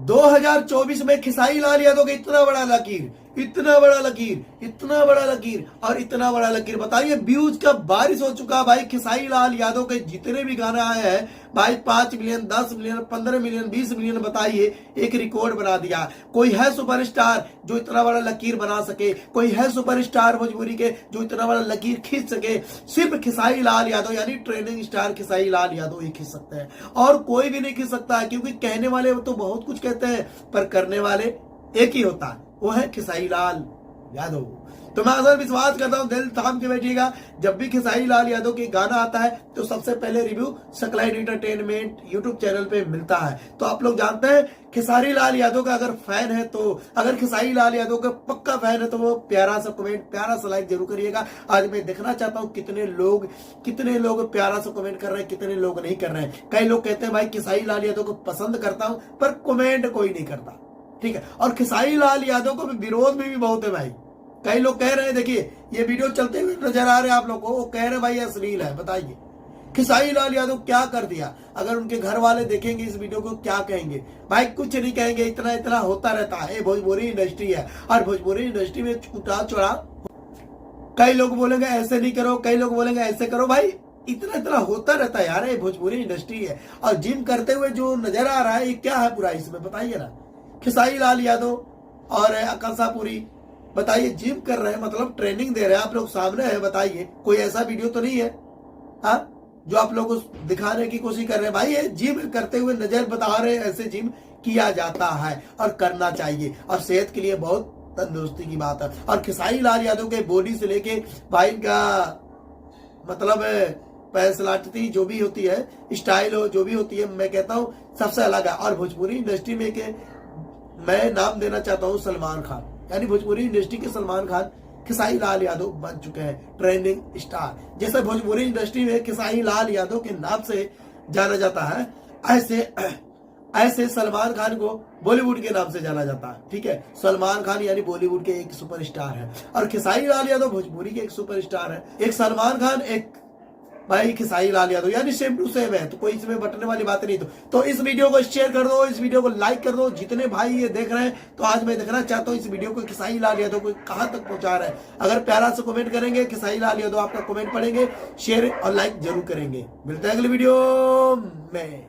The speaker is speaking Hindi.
2024 में खेसारी लाल यादव का इतना बड़ा लकीर, इतना बड़ा लकीर, इतना बड़ा लकीर और इतना बड़ा लकीर। बताइए व्यूज का बारिश हो चुका भाई। खेसारी लाल यादव के जितने भी गाना आए हैं भाई 5 मिलियन, 10 मिलियन, 15 मिलियन, 20 मिलियन, बताइए एक रिकॉर्ड बना दिया। कोई है सुपरस्टार जो इतना बड़ा लकीर बना सके? कोई है सुपरस्टार भोजपुरी के जो इतना बड़ा लकीर खींच सके? सिर्फ खेसारी लाल यादव यानी ट्रेंडिंग स्टार खेसारी लाल यादव ही खींच सकते हैं और कोई भी नहीं खींच सकता। क्योंकि कहने वाले तो बहुत कुछ कहते हैं पर करने वाले एक ही होता है, वो है खेसारी लाल यादव। तो मैं अगर विश्वास करता हूं, दिल थाम के बैठिएगा, जब भी खेसारी लाल यादव के गाना आता है तो सबसे पहले रिव्यू सकलाइन एंटरटेनमेंट यूट्यूब चैनल पे मिलता है। तो आप लोग जानते हैं खेसारी लाल यादव का अगर फैन है तो, अगर खेसारी लाल यादव का पक्का फैन है तो वो प्यारा सा कमेंट, प्यारा सा लाइक जरूर करिएगा। आज मैं देखना चाहता हूँ कितने लोग प्यारा सा कमेंट कर रहे हैं, कितने लोग नहीं कर रहे हैं। कई लोग कहते हैं भाई खेसारी लाल यादव को पसंद करता हूं पर कमेंट कोई नहीं करता, ठीक है। और खेसारी लाल यादव को विरोध में भी बहुत है भाई। कई लोग कह रहे हैं, देखिए ये वीडियो चलते हुए नजर आ रहे हैं आप लोग को, वो कह रहे हैं भाई अश्लील है। बताइए खेसारी लाल यादव क्या कर दिया? अगर उनके घर वाले देखेंगे इस वीडियो को क्या कहेंगे? भाई कुछ नहीं कहेंगे, इतना इतना होता रहता है। ये भोजपुरी इंडस्ट्री है और भोजपुरी इंडस्ट्री में उतार चढ़ाव, कई लोग बोलेंगे ऐसे नहीं करो, कई लोग बोलेंगे ऐसे करो। भाई इतना इतना होता रहता है यार, ये भोजपुरी इंडस्ट्री है। और जिम करते हुए जो नजर आ रहा है ये क्या है पूरा इसमें? बताइए ना। खेसारी लाल यादव और आकाशापुरी बताइए जिम कर रहे हैं, मतलब ट्रेनिंग दे रहे हैं, आप लोग सामने है। बताइए कोई ऐसा वीडियो तो नहीं है जो आप लोग दिखाने की कोशिश कर रहे हैं? भाई ये जिम करते हुए नजर बता रहे हैं, ऐसे जिम किया जाता है और करना चाहिए और सेहत के लिए बहुत तंदुरुस्ती की बात है। और खेसारी लाल यादव के बॉडी से लेके भाई का मतलब पर्सनालिटी जो भी होती है, स्टाइल हो जो भी होती है, मैं कहता हूँ सबसे अलग है। और भोजपुरी इंडस्ट्री में के मैं नाम देना चाहता हूँ सलमान खान, यानी भोजपुरी इंडस्ट्री के सलमान खान खेसारी लाल यादव बन चुके हैं ट्रेंडिंग स्टार। जैसे भोजपुरी इंडस्ट्री में खेसारी लाल यादव के नाम से जाना जाता है, ऐसे सलमान खान को बॉलीवुड के नाम से जाना जाता है, ठीक है। सलमान खान यानी बॉलीवुड के एक सुपरस्टार है और खेसारी लाल यादव भोजपुरी के एक सुपरस्टार है। एक सलमान खान, एक भाई खेसारी लाल यादव, यानी सेम टू सेम है। तो कोई इसमें बटने वाली बात नहीं। तो इस वीडियो को शेयर कर दो, इस वीडियो को लाइक कर दो। जितने भाई ये देख रहे हैं, तो आज मैं देखना चाहता हूँ इस वीडियो को खेसारी लाल यादव को कहां तक पहुंचा रहे हैं। अगर प्यारा से कमेंट करेंगे, खेसारी लाल यादव आपका कमेंट पढ़ेंगे, शेयर और लाइक जरूर करेंगे। मिलते हैं अगले वीडियो में।